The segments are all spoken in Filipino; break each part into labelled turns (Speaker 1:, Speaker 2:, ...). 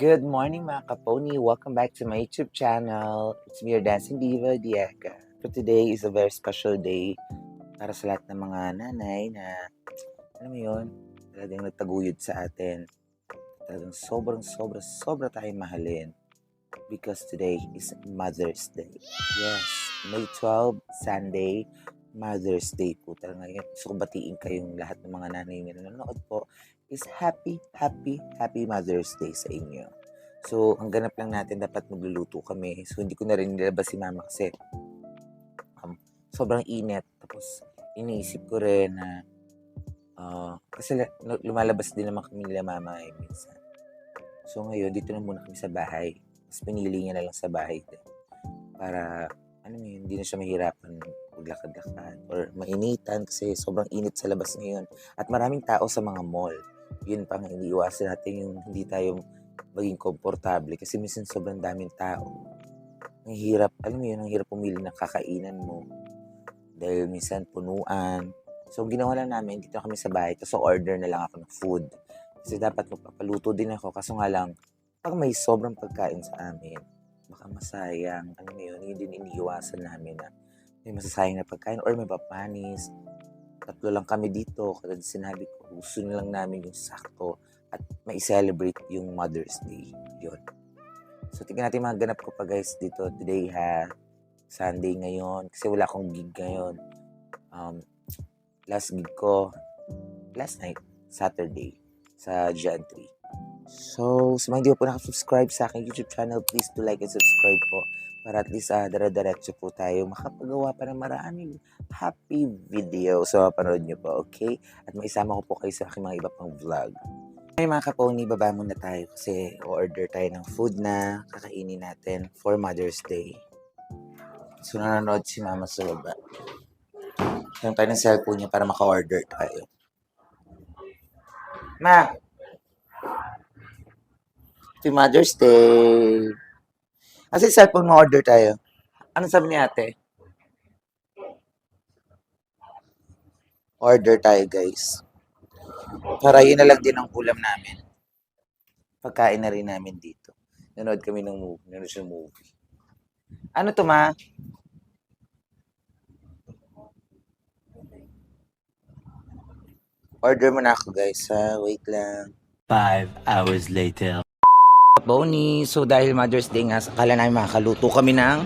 Speaker 1: Good morning mga kaponi! Welcome back to my YouTube channel. It's me, your dancing diva, Diega. For today is a very special day para sa lahat ng mga nanay na, alam mo yun, talagang nagtaguyod sa atin. Talagang sobra tayong mahalin. Because today is Mother's Day. Yes, May 12, Sunday, Mother's Day po talaga ngayon. So, batiin kayong lahat ng mga nanay na nanonood po is happy Mother's Day sa inyo. So, ang ganap lang natin, dapat magluluto kami. So, hindi ko na rin nilabas si mama kasi sobrang init. Tapos, iniisip ko rin na kasi lumalabas din naman kami nila mama minsan. So, ngayon, dito na muna kami sa bahay. Tapos, pinili niya na lang sa bahay din. Para, hindi na siya mahirapan maglakad-lakad or mainitan kasi sobrang init sa labas ngayon. At maraming tao sa mga mall. Yun pang iniiwasan natin yung hindi tayo maging komportable kasi minsan sobrang daming tao. Ang hirap, ang hirap pumili ng kakainan mo. Dahil minsan punuan. So, ginawa lang namin, dito kami sa bahay. Tapos, order na lang ako ng food. Kasi dapat magpapaluto din ako. Kaso nga lang, pag may sobrang pagkain sa amin, baka masayang. Yun din iniiwasan namin na may masasayang na pagkain or may papanis. 3 lang kami dito. Kasi sinabi ko, gusto na lang namin yung sakto at mai-celebrate yung Mother's Day. Yun. So, tingnan natin mga ganap ko pa guys dito. Today Sunday ngayon. Kasi wala akong gig ngayon. Last gig ko, last night, Saturday, sa Jan 3. So, sa mga hindi po nakasubscribe sa aking YouTube channel, please do like and subscribe po. Para at least dire-diretso po tayo makapagawa pa ng maraming happy video. So, mapanood nyo po, okay? At maisama ko po kayo sa aking mga iba pang vlog. Ay mga kaponi, baba muna tayo kasi order tayo ng food na kakainin natin for Mother's Day. So, nanonood si mama sa baba. Kaya tayo ng cellphone niya para maka-order tayo. Ma! Happy Mother's Day! Kasi cellphone mo order tayo. Ano sabi ni ate? Order tayo guys. Para yun na lang din ang ulam namin. Pagkain na rin namin dito. Nanood kami ng movie. Nanood siya movie. Ano to ma? Order mo na ako guys ha. Wait lang.
Speaker 2: 5 hours later.
Speaker 1: Boni, so dahil Mother's Day nga, akala namin makakaluto kami ng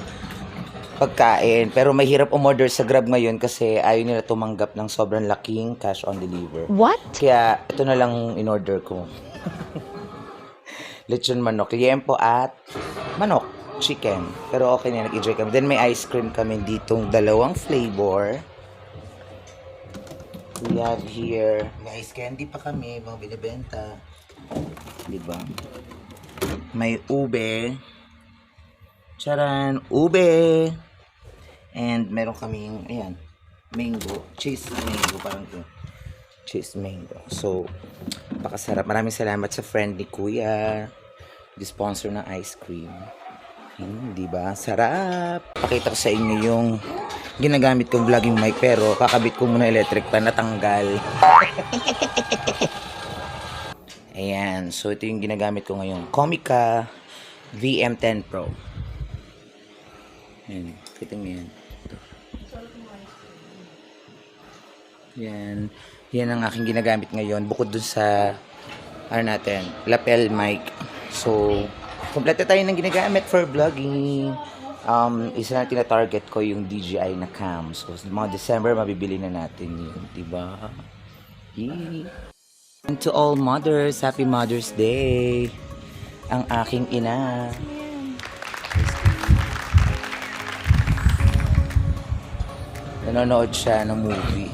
Speaker 1: pagkain. Pero mahirap umorder sa Grab ngayon kasi ayaw nila tumanggap ng sobrang laking cash on deliver.
Speaker 3: What?
Speaker 1: Kaya ito na lang in-order ko. Lechon manok, liempo at manok, chicken. Pero okay na, nag-enjoy kami. Then may ice cream kami ditong 2 flavor. We have here, may ice candy pa kami, mga binibenta. Diba? May ube. Charan, ube. And meron kaming, ayan, mango. Cheese mango, parang ito. Cheese mango. So, pakasarap. Maraming salamat sa friend ni Kuya. Sponsor ng ice cream. Diba? Sarap. Pakita ko sa inyo yung ginagamit kong vlogging mic pero kakabit ko muna electric pan natanggal. Ayan. So, ito yung ginagamit ko ngayon. Comica VM10 Pro. Ayan. Kita nyo yan. Ito. Yan. Yan ang aking ginagamit ngayon. Bukod dun sa lapel mic. So, kompleto tayo ng ginagamit for vlogging. Isa na tina-target ko yung DJI na cam. So, mga December, mabibili na natin yun. Diba? Yee! And to all mothers, happy Mother's Day! Ang aking ina. Nanonood siya ng movie.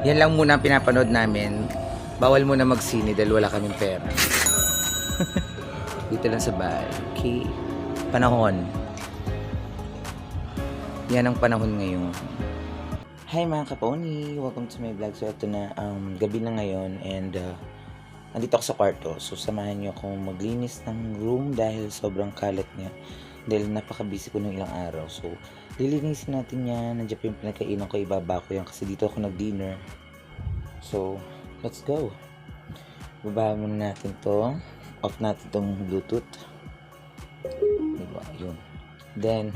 Speaker 1: Yan lang muna ang pinapanood namin. Bawal muna magsine dahil wala kaming pera. Dito lang sa bahay. Okay. Panahon. Yan ang panahon ngayon. Hi mga kaponi! Welcome to my vlog. So ito na, gabi na ngayon and nandito ako sa kwarto. So samahan niyo akong maglinis ng room dahil sobrang kalat niya. Dahil napaka-busy ko ng ilang araw. So lilinisin natin yan. Nandiyan pa yung pinagkainan ko, ibaba ko yan kasi dito ako nag-dinner. So let's go! Baba muna natin to. Off natin tong Bluetooth. Diba? Yun. Then,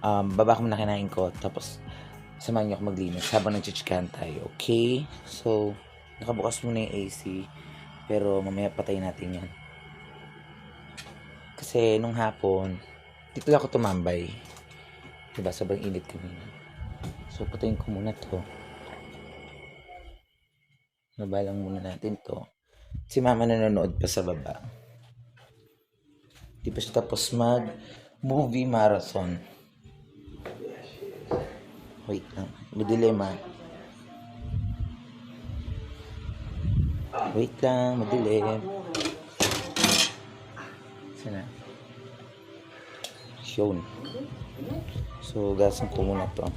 Speaker 1: baba ko muna kinain ko. Tapos, samahan niyo ako maglinis habang nagchichikahan tayo. Okay? So, nakabukas muna yung AC. Pero mamaya patayin natin yan. Kasi nung hapon, dito lang ako tumambay. Diba? Sobrang init kanina. So, patayin ko muna to. Baba lang muna natin to. Si mama nanonood pa sa baba. Di pa siya tapos mag-movie marathon. Wait lang. Madilim ah. Wait lang. Madilim. Sana. Yun. So, gasan ko muna to.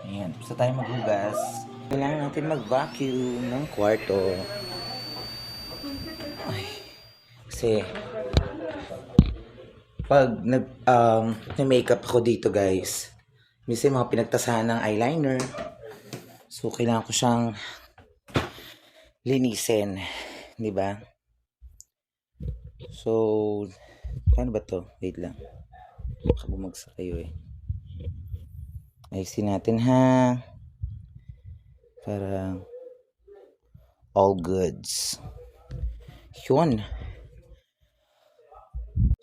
Speaker 1: Ayan, tapos na tayo maghugas. Kailangan natin mag-vacuum ng kwarto. Ay, kasi pag nag-makeup ako dito guys, minsan mga pinagtasahan ng eyeliner. So, kailangan ko siyang linisin. Di ba? So, paano ba to? Wait lang. Baka bumagsak kayo eh. Ayusin natin ha. Para all goods. Yun.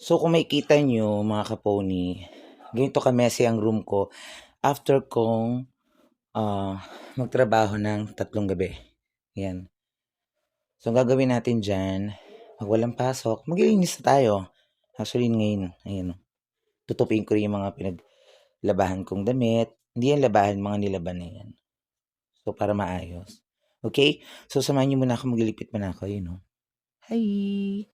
Speaker 1: So kung makikita nyo mga kapony, ganito ka-messy ang room ko after kong magtrabaho ng 3 gabi. Yan. So ang gagawin natin dyan, pag walang pasok, maglilinis na tayo. Actually ngayon, ayun. Tutupin ko rin yung mga pinaglabahan kong damit. Hindi yan labahan, mga nilaban na yan. So, para maayos. Okay? So, samahan niyo muna ako. Maglilipit muna ako. Yun, no? Hi!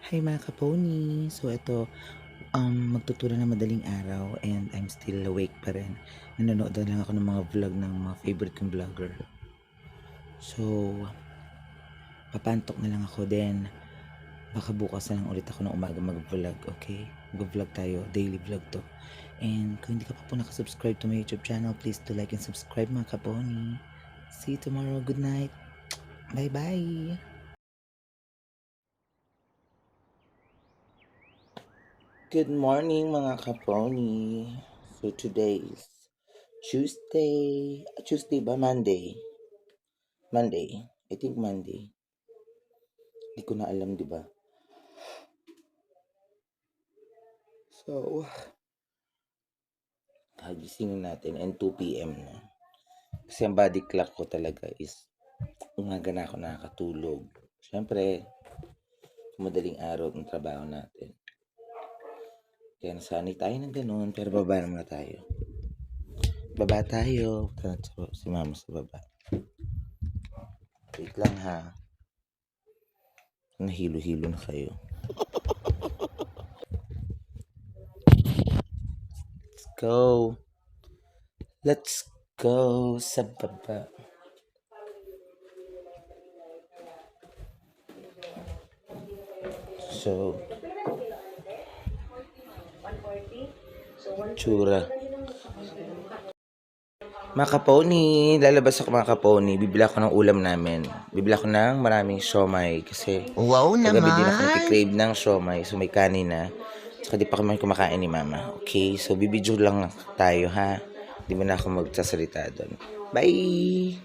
Speaker 1: Hi mga kapony! So ito, magtuturo na madaling araw and I'm still awake pa rin. Nanonood na lang ako ng mga vlog ng mga favorite kong vlogger. So, papantok na lang ako din. Baka bukas na lang ulit ako ng umaga mag-vlog, okay? Mag-vlog tayo, daily vlog to. And kung hindi ka pa po nakasubscribe to my YouTube channel, please do like and subscribe mga kaponi. See you tomorrow. Good night. Bye-bye. Good morning mga kaponi. So today is Tuesday. Tuesday ba? Monday. Monday. I think Monday. Hindi ko na alam, di ba? So, gisingin natin and 2 p.m. na. Kasi ang body clock ko talaga is umaga na ako nakakatulog. Siyempre, madaling araw ng trabaho natin. Kaya nasanay tayo ng ganun, pero baba naman tayo. Baba tayo. Si mama sa baba. Wait lang ha. Nahilo-hilo na kayo. Let's go. Let's go sa baba. So, tsura. Mga kaponi, lalabas ako mga kaponi. Bibili ako ng ulam namin. Bibili ako ng maraming siomay kasi
Speaker 3: Wow
Speaker 1: kagabi din ako
Speaker 3: naman!
Speaker 1: nag-crave ng siomay. So may kanin na. Saka di pa kami kumakain ni mama. Okay, so bibidyo lang tayo ha. Di mo na ako magsasalita doon. Bye!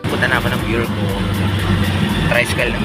Speaker 1: Punta na ako ng Pure Gold. Tricycle na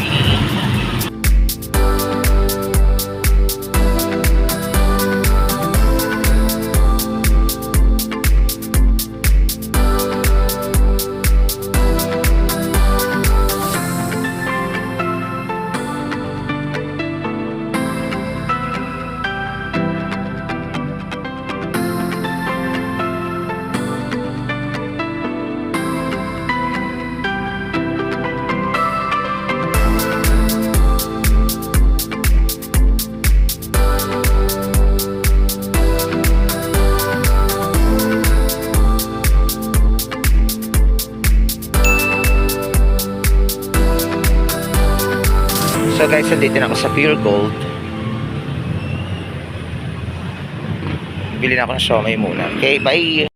Speaker 1: So guys, nandito na ako sa Pure Gold. Bili na ako ng siomay muna. Okay, bye!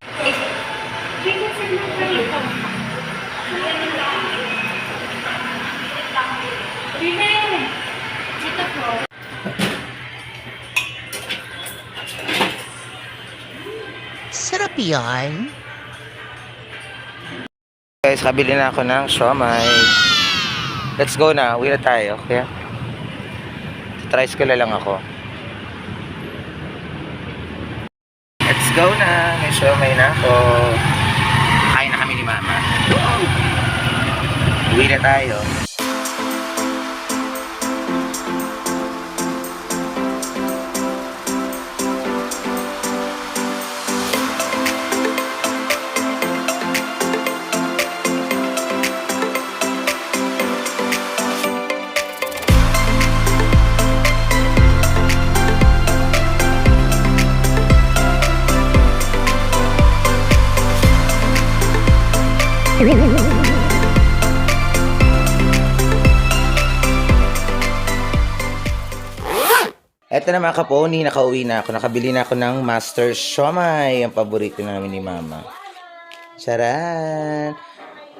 Speaker 3: Sarap yan.
Speaker 1: Guys, kabili na ako ng siomay. Let's go na. Uwi na tayo. Okay? Tricycle lang ako. Let's go na. May siomay na ako. Kain na kami ni mama. Uwi na tayo. Eto na mga kaponi, nakauwi na ako. Nakabili na ako ng Master Siomay, ang paborito namin ni mama. Charan!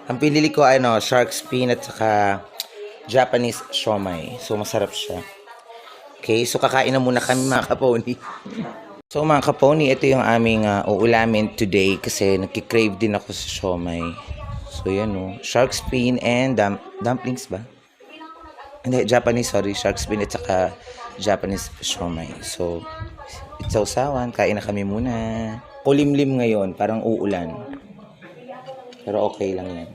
Speaker 1: Ang pinili ko shark fin at saka Japanese siomay. So masarap siya. Okay, so kakain na muna kami mga kaponi. So mga kaponi, ito yung aming uulamin today kasi nagkikrave din ako sa siomay. So yan shark fin and dumplings ba? Hindi, Japanese, sorry. Shark fin at saka Japanese siomay. So, it's sausawan. Kain na kami muna. Kulimlim ngayon, parang uulan. Pero okay lang yan.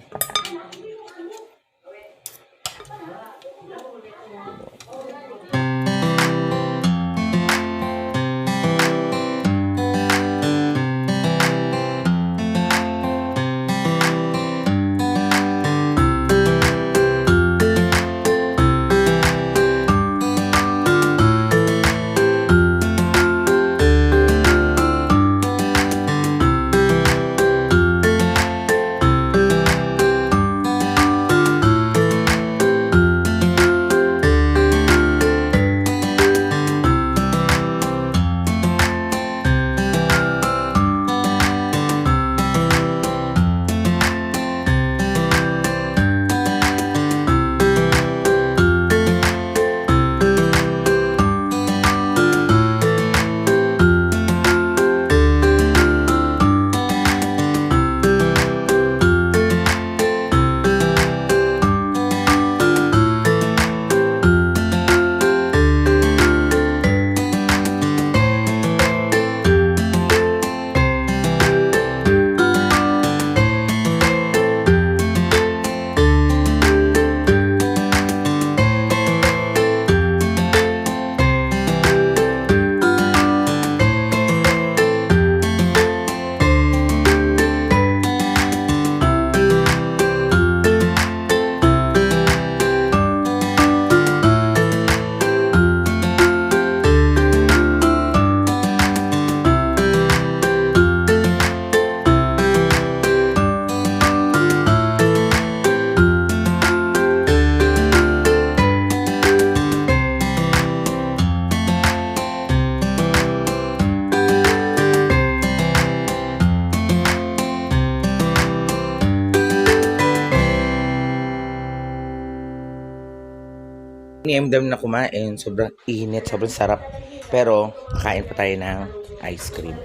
Speaker 1: damdam na kumain. Sobrang init, sobrang sarap. Pero, kakain pa tayo ng ice cream.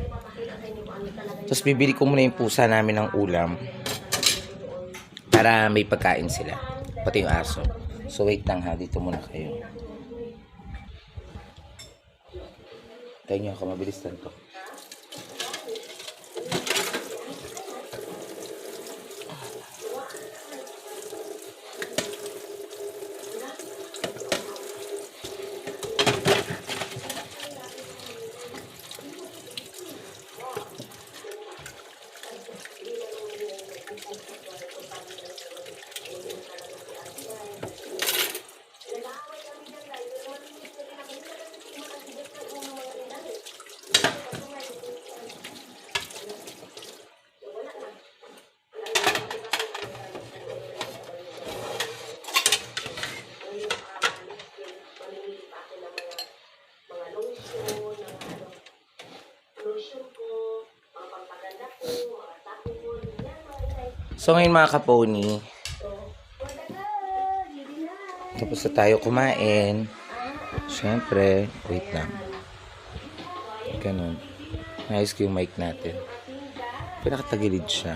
Speaker 1: Tapos, bibili ko muna yung pusa namin ng ulam. Para may pagkain sila. Pati yung aso. So, wait lang ha. Dito muna kayo. Tayo nyo ako, mabilis lang to. So ngayon mga kaponi, tapos na tayo kumain. Siyempre, wait lang. Ganun. Nice ko yung mic natin. Pinakatagilid siya.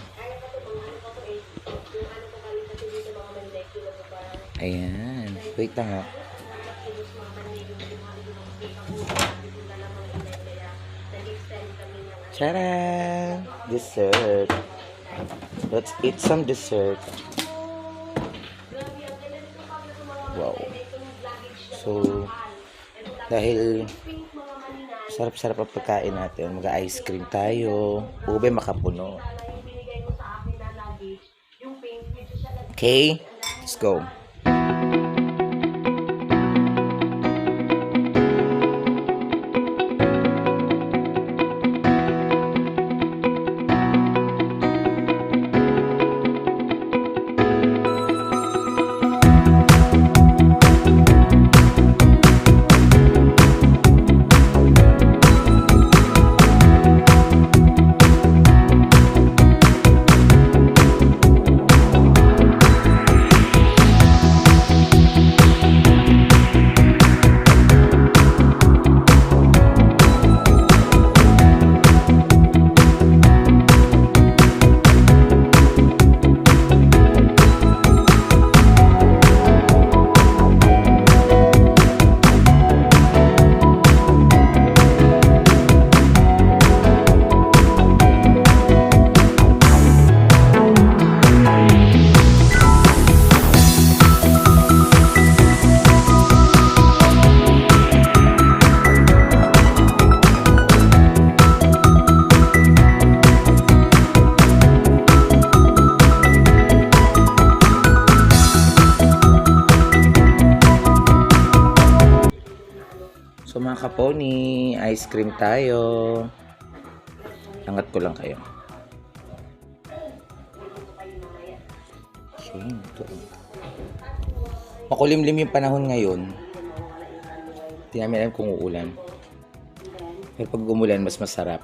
Speaker 1: Ayan. Wait lang ha. Tara! Dessert. Let's eat some dessert. Wow. So, dahil sarap-sarap ang pagkain natin, mag-ice cream tayo. Ube makapuno. Okay, let's go. So mga kaponi, ice cream tayo. Angat ko lang kayo. Okay, ito. Makulimlim yung panahon ngayon. Hindi namin alam kung uulan. Pero pag umulan, mas masarap.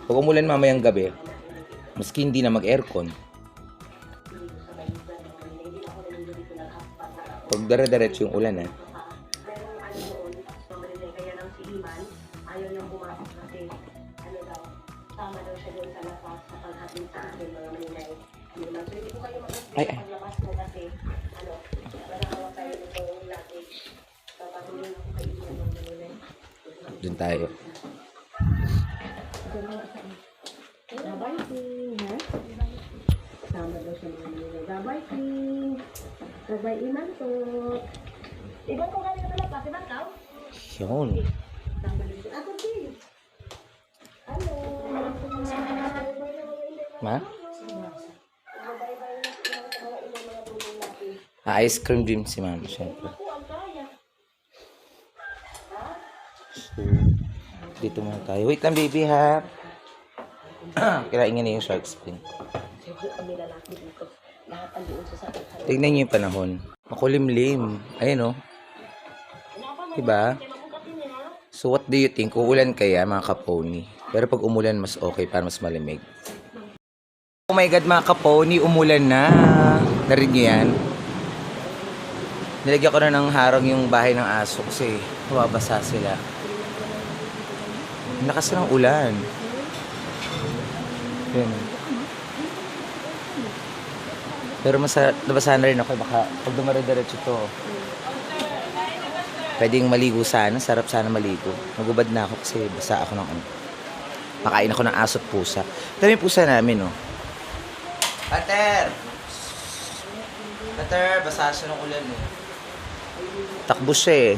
Speaker 1: Pag umulan mamayang gabi, maski hindi na mag-aircon, pag dara-diretso yung ulan ay. Dun tayo.
Speaker 4: Sabay iman to. Ibang ko kami na pala, si Bangkaw?
Speaker 1: Yun.
Speaker 4: Ako din. Hello.
Speaker 1: Ma? Ice cream din si mama, syempre. So, dito muna tayo. Wait lang, baby, ha? Kirain nga na yung shark fin. Tignan niyo yung panahon. Makulimlim. Ayan, oh. Diba? So, what do you think? Uulan kaya, mga kaponi? Pero pag umulan, mas okay para mas malamig. Oh my God, mga kaponi, umulan na. Narinig niyo yan? Nilagyan ko na ng harang yung bahay ng aso kasi mababasa sila. Lakas ng ulan. Yun. Pero nabasa na rin ako. Baka pag dumare-diretso to, pwedeng maligo sana. Sarap sana maligo. Magubad na ako kasi basa ako ng ano. Makain ako ng aso at pusa. Ito yung pusa namin, no? Pater! Pater, basa siya ng ulan, eh. Takbo siya, eh.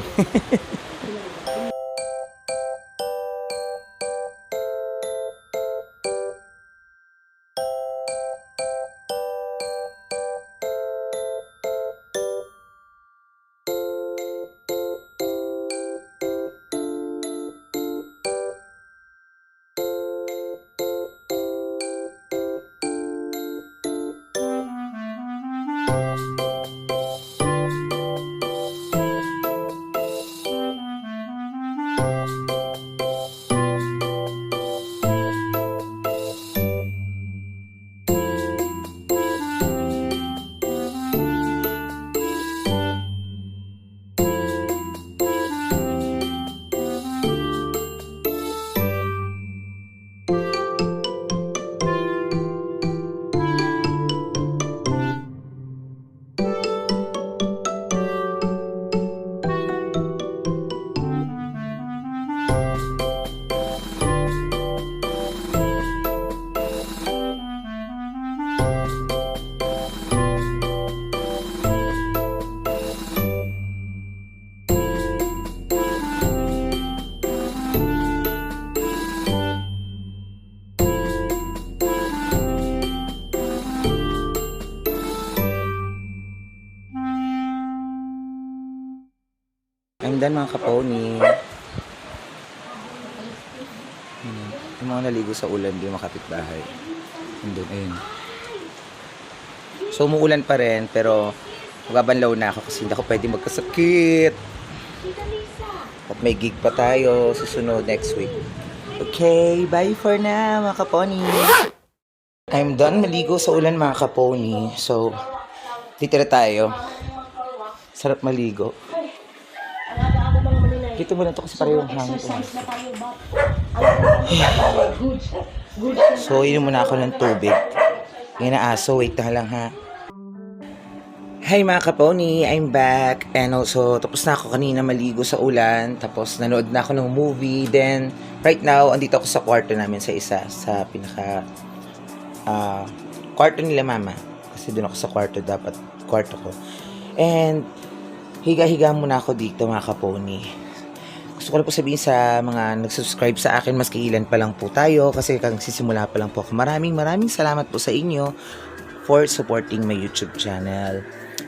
Speaker 1: I'm done, mga kaponi. Yung mga naligo sa ulan, di makapit bahay. Andun, ayun. So, umuulan pa rin, pero magabanlaw na ako kasi hindi ako pwede magkasakit. At may gig pa tayo, susunod next week. Okay, bye for now, mga kaponi. I'm done maligo sa ulan, mga kaponi. So, titira tayo. Sarap maligo. Dito mo lang ito kasi parehong hangin. So, inom muna ako ng tubig. Ngayon na aso, wait na lang ha. Hi mga kaponi, I'm back. And also, tapos na ako kanina maligo sa ulan. Tapos nanood na ako ng movie. Then, right now, andito ako sa kwarto namin sa isa. Sa pinaka kwarto nila mama. Kasi doon ako sa kwarto, dapat kwarto ko. And, higa-higa muna ako dito mga kaponi. Gusto ko lang po sabihin sa mga nag-subscribe sa akin, maski ilan pa lang po tayo, kasi sisimula pa lang po ako. Maraming salamat po sa inyo for supporting my YouTube channel.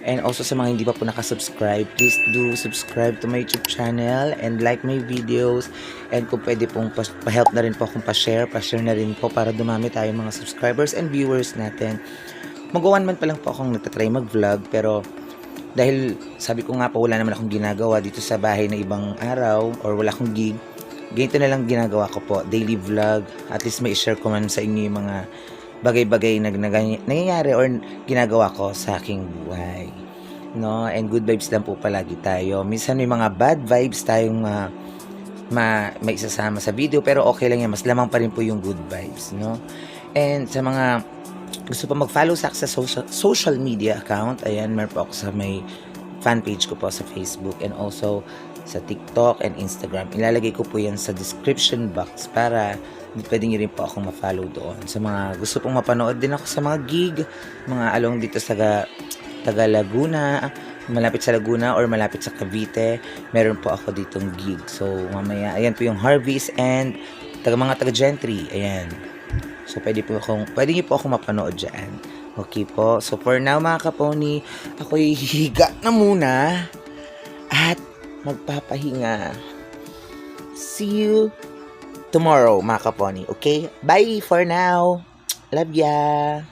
Speaker 1: And also sa mga hindi pa po nakasubscribe, please do subscribe to my YouTube channel and like my videos. And kung pwede pong pa-help na rin po akong pa-share na rin po para dumami tayo mga subscribers and viewers natin. Mag-1 month pa lang po akong nagtatry mag-vlog, pero dahil sabi ko nga po wala naman akong ginagawa dito sa bahay na ibang araw or wala akong gig, ganito na lang ginagawa ko po, daily vlog. At least may share ko man sa inyo yung mga bagay-bagay na nangyayari or ginagawa ko sa aking buhay, no? And good vibes lang po palagi tayo. Minsan may mga bad vibes tayong may isasama sa video, pero okay lang yan, mas lamang pa rin po yung good vibes, no? And sa mga gusto pa mag-follow sa social media account, ayan, meron po ako sa may fan page ko po sa Facebook and also sa TikTok and Instagram. Ilalagay ko po yan sa description box para pwede nyo rin po akong ma-follow doon. Sa mga gusto pong mapanood din ako sa mga gig, mga along dito sa taga Laguna, malapit sa Laguna or malapit sa Cavite, meron po ako ditong gig. So mamaya, ayan po yung Harvey's and mga taga Gentry, ayan. So, pwede niyo po akong mapanood dyan. Okay po. So, for now, mga kaponi, ako'y hihiga na muna at magpapahinga. See you tomorrow, mga kaponi. Okay? Bye for now. Love ya.